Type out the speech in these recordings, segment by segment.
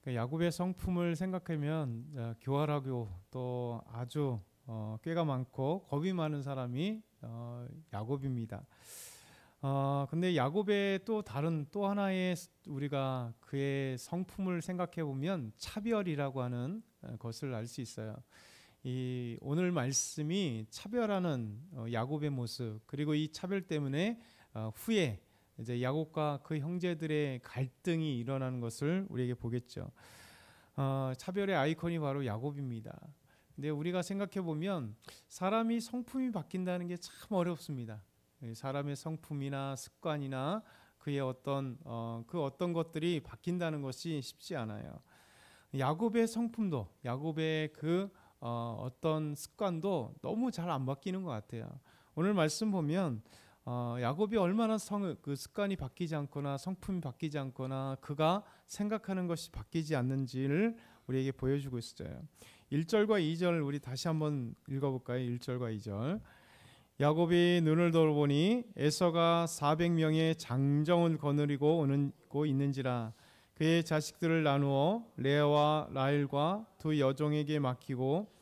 야곱의 성품을 생각하면 교활하고 또 아주 꾀가 많고 겁이 많은 사람이 야곱입니다. 근데 야곱의 또 다른 또 하나의 우리가 그의 성품을 생각해 보면 차별이라고 하는 것을 알 수 있어요. 이 오늘 말씀이 차별하는 야곱의 모습, 그리고 이 차별 때문에 후에 이제 야곱과 그 형제들의 갈등이 일어나는 것을 우리에게 보겠죠. 차별의 아이콘이 바로 야곱입니다. 근데 우리가 생각해 보면 사람이 성품이 바뀐다는 게 참 어렵습니다. 사람의 성품이나 습관이나 그의 어떤 것들이 바뀐다는 것이 쉽지 않아요. 야곱의 성품도, 야곱의 어떤 습관도 너무 잘 안 바뀌는 것 같아요. 오늘 말씀 보면 야곱이 얼마나 그 습관이 바뀌지 않거나 성품이 바뀌지 않거나 그가 생각하는 것이 바뀌지 않는지를 우리에게 보여주고 있어요. 1절과 2절 우리 다시 한번 읽어볼까요? 1절과 2절. 야곱이 눈을 돌아보니 에서가 400명의 장정을 거느리고 오고 있는지라. 그의 자식들을 나누어 레아와 라헬과 두 여종에게 맡기고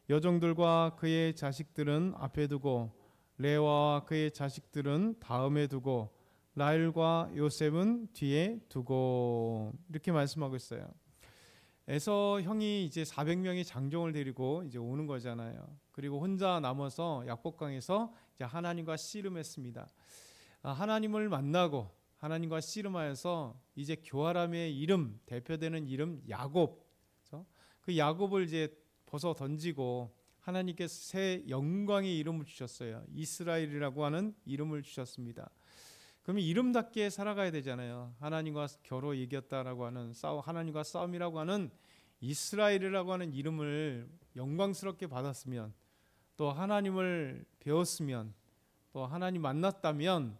여종들과 그의 자식들은 앞에 두고 레아와 그의 자식들은 다음에 두고 라헬과 요셉은 뒤에 두고, 이렇게 말씀하고 있어요. 에서 형이 이제 400명의 장정을 데리고 이제 오는 거잖아요. 그리고 혼자 남아서 약복강에서 이제 하나님과 씨름했습니다. 하나님을 만나고 하나님과 씨름하여서 이제 교활함의 이름, 대표되는 이름 야곱, 그 야곱을 이제 벗어 던지고 하나님께서 새 영광의 이름을 주셨어요. 이스라엘이라고 하는 이름을 주셨습니다. 그러면 이름답게 살아가야 되잖아요. 하나님과 겨루 이겼다라고 하는 하나님과 싸움이라고 하는 이스라엘이라고 하는 이름을 영광스럽게 받았으면, 또 하나님을 배웠으면, 또 하나님 만났다면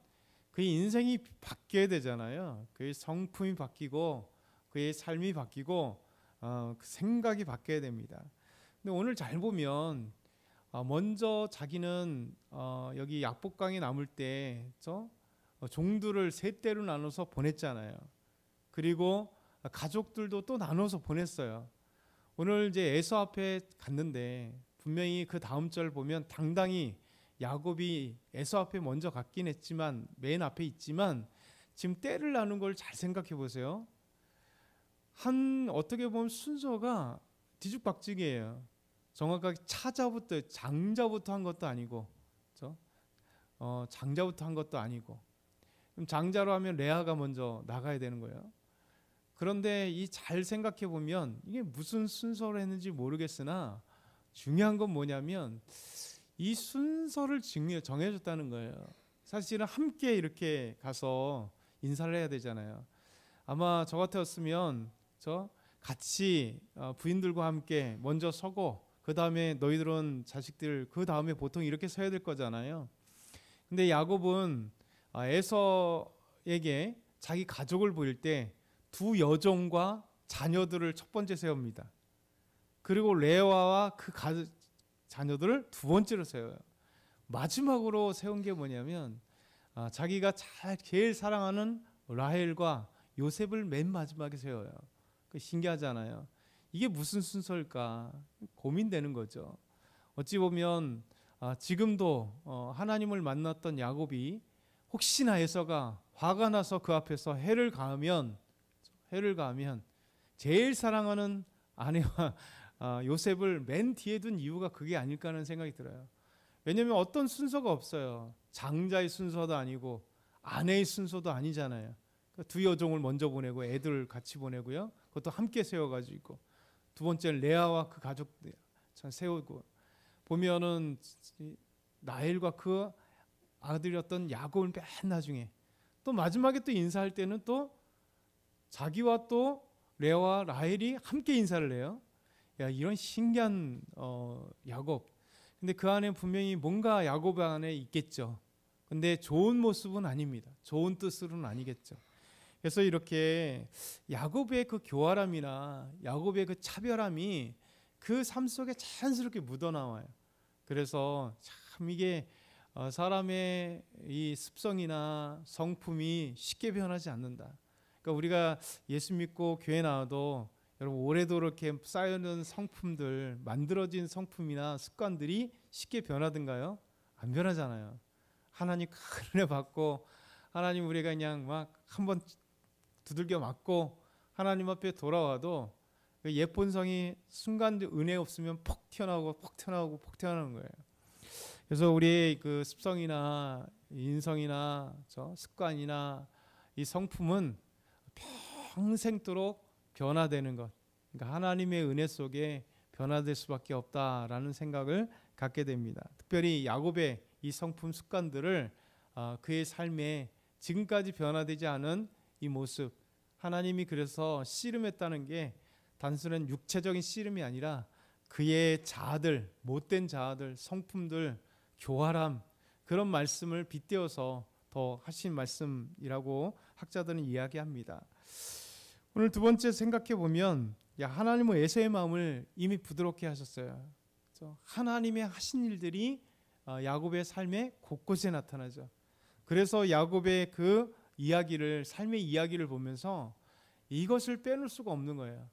그의 인생이 바뀌어야 되잖아요. 그의 성품이 바뀌고 그의 삶이 바뀌고 그 생각이 바뀌어야 됩니다. 근데 오늘 잘 보면 먼저 자기는 여기 약복강에 남을 때 종들을 세 떼로 나눠서 보냈잖아요. 그리고 가족들도 또 나눠서 보냈어요. 오늘 이제 에서 앞에 갔는데 분명히 그 다음 절 보면 당당히 야곱이 에서 앞에 먼저 갔긴 했지만 맨 앞에 있지만 지금 떼를 나눈 걸 잘 생각해 보세요. 어떻게 보면 순서가 뒤죽박죽이에요. 정확하게 장자부터 한 것도 아니고, 장자부터 한 것도 아니고, 그럼 장자로 하면 레아가 먼저 나가야 되는 거예요. 그런데 잘 생각해 보면 이게 무슨 순서로 했는지 모르겠으나 중요한 건 뭐냐면 이 순서를 정해줬다는 거예요. 사실은 함께 이렇게 가서 인사를 해야 되잖아요. 아마 저 같았으면 같이 부인들과 함께 먼저 서고 그 다음에 너희들은 자식들 그 다음에 보통 이렇게 서야 될 거잖아요. 근데 야곱은 에서에게 자기 가족을 보일 때 두 여종과 자녀들을 첫 번째 세웁니다. 그리고 레아와 그 자녀들을 두 번째로 세워요. 마지막으로 세운 게 뭐냐면 자기가 제일 사랑하는 라헬과 요셉을 맨 마지막에 세워요. 신기하잖아요. 이게 무슨 순서일까 고민되는 거죠. 어찌 보면 지금도 하나님을 만났던 야곱이 혹시나 에서가 화가 나서 그 앞에서 해를 가하면 제일 사랑하는 아내와 요셉을 맨 뒤에 둔 이유가 그게 아닐까 하는 생각이 들어요. 왜냐하면 어떤 순서가 없어요. 장자의 순서도 아니고 아내의 순서도 아니잖아요. 두 여종을 먼저 보내고 애들 같이 보내고요. 그것도 함께 세워가지고 두 번째는 레아와 그 가족들 세우고, 보면은 라헬과 그 아들이었던 야곱을 맨 나중에, 또 마지막에 또 인사할 때는 또 자기와 또 레아와 라헬이 함께 인사를 해요. 이런 신기한 야곱. 근데 그 안에 분명히 뭔가 야곱 안에 있겠죠. 근데 좋은 모습은 아닙니다. 좋은 뜻으로는 아니겠죠. 그래서 이렇게 야곱의 그 교활함이나 야곱의 그 차별함이 그 삶 속에 자연스럽게 묻어나와요. 그래서 참 이게 사람의 이 습성이나 성품이 쉽게 변하지 않는다. 그러니까 우리가 예수 믿고 교회 나와도 여러분 오래도록 이렇게 쌓여있는 성품들, 만들어진 성품이나 습관들이 쉽게 변하던가요? 안 변하잖아요. 하나님 큰 은혜 받고 하나님 우리가 그냥 막 한번 두들겨 맞고 하나님 앞에 돌아와도 그 옛 본성이 순간 은혜 없으면 폭 튀어나오고 폭 튀어나오고 폭 튀어나오는 거예요. 그래서 우리의 그 습성이나 인성이나 습관이나 이 성품은 평생도록 변화되는 것, 그러니까 하나님의 은혜 속에 변화될 수밖에 없다라는 생각을 갖게 됩니다. 특별히 야곱의 이 성품 습관들을 그의 삶에 지금까지 변화되지 않은 이 모습, 하나님이 그래서 씨름했다는 게 단순한 육체적인 씨름이 아니라 그의 자아들, 못된 자아들, 성품들, 교활함, 그런 말씀을 빗대어서 더 하신 말씀이라고 학자들은 이야기합니다. 오늘 두 번째 생각해 보면 하나님은 에서의 마음을 이미 부드럽게 하셨어요. 하나님의 하신 일들이 야곱의 삶에 곳곳에 나타나죠. 그래서 야곱의 그 이야기를, 삶의 이야기를 보면서 이것을 빼놓을 수가 없는 거예요.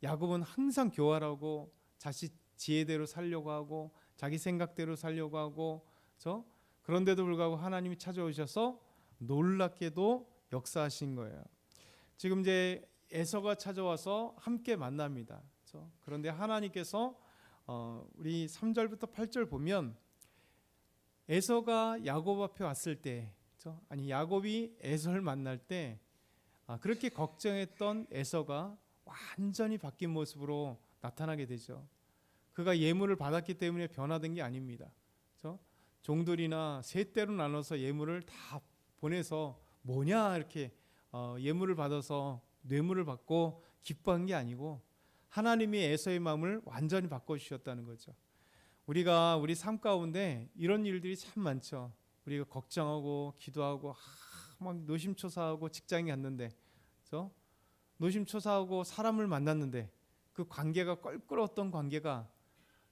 야곱은 항상 교활하고 자식 지혜대로 살려고 하고 자기 생각대로 살려고 하고 그런데도 불구하고 하나님이 찾아오셔서 놀랍게도 역사하신 거예요. 지금 이제 에서가 찾아와서 함께 만납니다. 그런데 하나님께서 우리 3절부터 8절 보면 에서가 야곱 앞에 왔을 때, 아니 야곱이 에서를 만날 때 그렇게 걱정했던 에서가 완전히 바뀐 모습으로 나타나게 되죠. 그가 예물을 받았기 때문에 변화된 게 아닙니다. 종들이나 세 때로 나눠서 예물을 다 보내서 뭐냐 이렇게 예물을 받아서 뇌물을 받고 기뻐한 게 아니고 하나님이 에서의 마음을 완전히 바꿔주셨다는 거죠. 우리가 우리 삶 가운데 이런 일들이 참 많죠. 우리가 걱정하고 기도하고 막 노심초사하고 직장에 갔는데 노심초사하고 사람을 만났는데 그 관계가 껄끄러웠던 관계가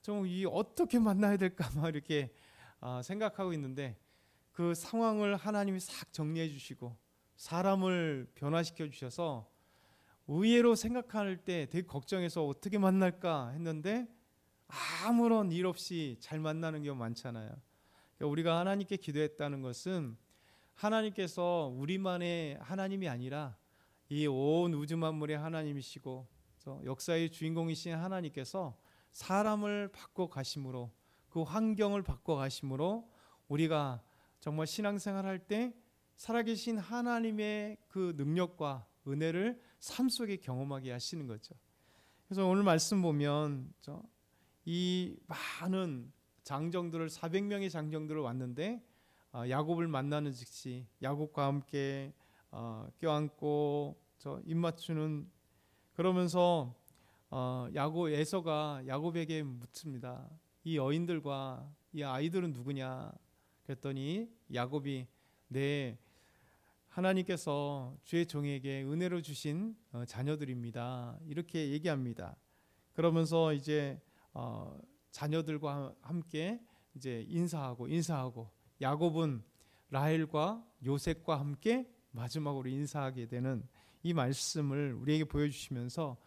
좀 이 어떻게 만나야 될까 막 이렇게 생각하고 있는데 그 상황을 하나님이 싹 정리해 주시고 사람을 변화시켜 주셔서 의외로 생각할 때 되게 걱정해서 어떻게 만날까 했는데 아무런 일 없이 잘 만나는 경우 많잖아요. 그러니까 우리가 하나님께 기도했다는 것은 하나님께서 우리만의 하나님이 아니라 이 온 우주 만물의 하나님이시고 역사의 주인공이신 하나님께서 사람을 바꿔 가심으로 그 환경을 바꿔 가심으로 우리가 정말 신앙생활할 때 살아계신 하나님의 그 능력과 은혜를 삶 속에 경험하게 하시는 거죠. 그래서 오늘 말씀 보면 이 많은 장정들을 400명의 장정들을 왔는데 야곱을 만나는 즉시 야곱과 함께 껴안고 입 맞추는 그러면서 에서가 야곱에게 묻습니다. 이 여인들과 이 아이들은 누구냐? 그랬더니 야곱이 네 하나님께서 주의 종에게 은혜로 주신 자녀들입니다. 이렇게 얘기합니다. 그러면서 이제 자녀들과 함께 이제 인사하고 야곱은 라헬과 요셉과 함께 마지막으로 인사하게 되는 이 말씀을 우리에게 보여주시면서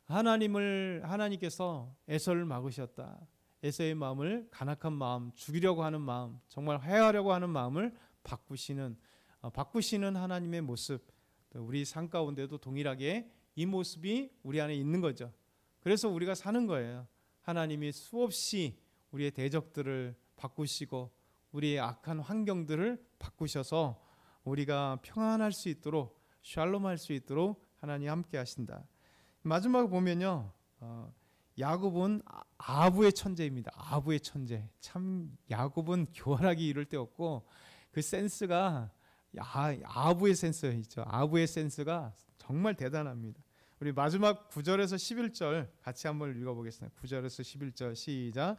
하나님께서 에서를 막으셨다. 에서의 마음을 간악한 마음, 죽이려고 하는 마음, 정말 해하려고 하는 마음을 바꾸시는 하나님의 모습, 우리 삶 가운데도 동일하게 이 모습이 우리 안에 있는 거죠. 그래서 우리가 사는 거예요. 하나님이 수없이 우리의 대적들을 바꾸시고 우리의 악한 환경들을 바꾸셔서 우리가 평안할 수 있도록 샬롬할 수 있도록 하나님 함께 하신다. 마지막에 보면요, 야곱은 아부의 천재입니다. 아부의 천재. 참 야곱은 교활하기 이를 데 없고 그 센스가 아부의 센스 있죠. 아부의 센스가 정말 대단합니다. 우리 마지막 9절에서 11절 같이 한번 읽어보겠습니다. 9절에서 11절 시작.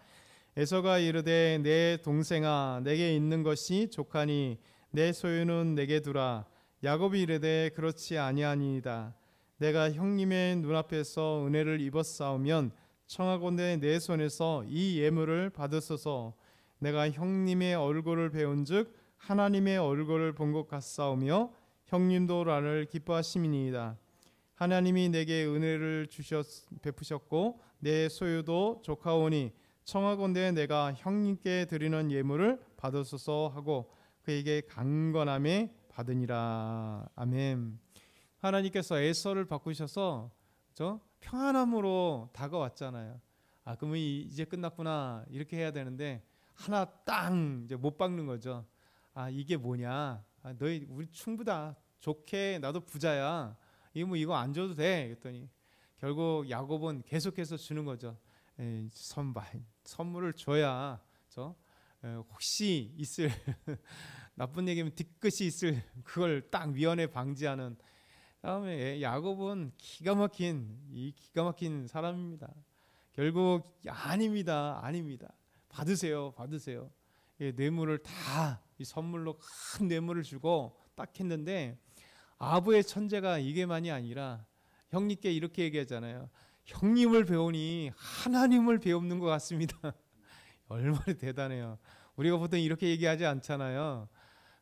에서가 이르되 내 동생아 내게 있는 것이 족하니 내 소유는 내게 두라. 야곱이 이르되 그렇지 아니하니이다. 내가 형님의 눈앞에서 은혜를 입었사오면 청하건대 내 손에서 이 예물을 받으소서. 내가 형님의 얼굴을 배운즉 하나님의 얼굴을 본 것 같사오며 형님도 나를 기뻐하심이니이다. 하나님이 내게 은혜를 베푸셨고 내 소유도 조카오니 청하건대 내가 형님께 드리는 예물을 받으소서 하고 그에게 강건함에 받으니라. 아멘. 하나님께서 에서를 바꾸셔서 평안함으로 다가왔잖아요. 아, 그러면 이제 끝났구나 이렇게 해야 되는데 하나 땅 이제 못 박는 거죠. 아, 이게 뭐냐? 아, 너희 우리 충분다. 좋게 나도 부자야. 이거 안 줘도 돼. 그랬더니 결국 야곱은 계속해서 주는 거죠. 선물을 줘야 혹시 있을 나쁜 얘기면 뒤끝이 있을 그걸 딱 미연에 방지하는. 다음에 야곱은 기가 막힌 사람입니다. 결국 아닙니다. 받으세요. 뇌물을 다 이 선물로 큰 뇌물을 주고 딱 했는데 아부의 천재가 이게만이 아니라 형님께 이렇게 얘기하잖아요. 형님을 배우니 하나님을 배우는 것 같습니다. 얼마나 대단해요. 우리가 보통 이렇게 얘기하지 않잖아요.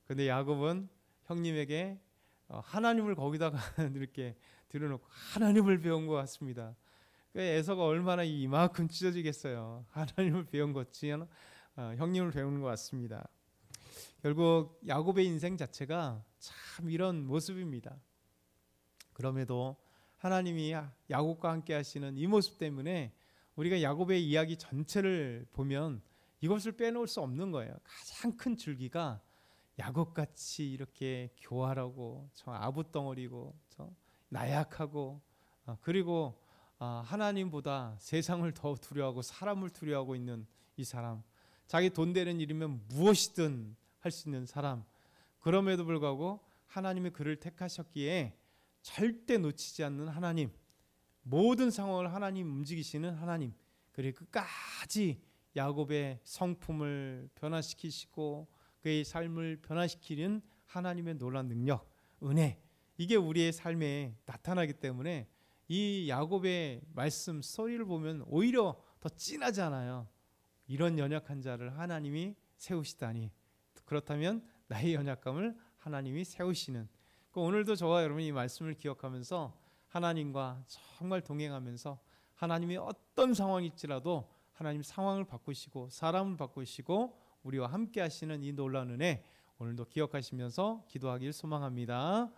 근데 야곱은 형님에게 하나님을 거기다가 이렇게 들여놓고 하나님을 배운 것 같습니다. 에서가 얼마나 이만큼 찢어지겠어요. 하나님을 배운 것이 형님을 배우는 것 같습니다. 결국 야곱의 인생 자체가 참 이런 모습입니다. 그럼에도 하나님이 야곱과 함께 하시는 이 모습 때문에 우리가 야곱의 이야기 전체를 보면 이것을 빼놓을 수 없는 거예요. 가장 큰 줄기가 야곱같이 이렇게 교활하고 아부덩어리고 나약하고 그리고 하나님보다 세상을 더 두려워하고 사람을 두려워하고 있는 이 사람, 자기 돈 되는 일이면 무엇이든 할 수 있는 사람, 그럼에도 불구하고 하나님이 그를 택하셨기에 절대 놓치지 않는 하나님, 모든 상황을 하나님 움직이시는 하나님, 그리고 끝까지 야곱의 성품을 변화시키시고 그의 삶을 변화시키는 하나님의 놀라운 능력, 은혜, 이게 우리의 삶에 나타나기 때문에 이 야곱의 말씀 스토리를 보면 오히려 더 진하잖아요. 이런 연약한 자를 하나님이 세우시다니. 그렇다면 나의 연약감을 하나님이 세우시는. 오늘도 저와 여러분이 이 말씀을 기억하면서 하나님과 정말 동행하면서 하나님이 어떤 상황일지라도 하나님 상황을 바꾸시고 사람을 바꾸시고 우리와 함께 하시는 이 놀라운 은혜 오늘도 기억하시면서 기도하길 소망합니다.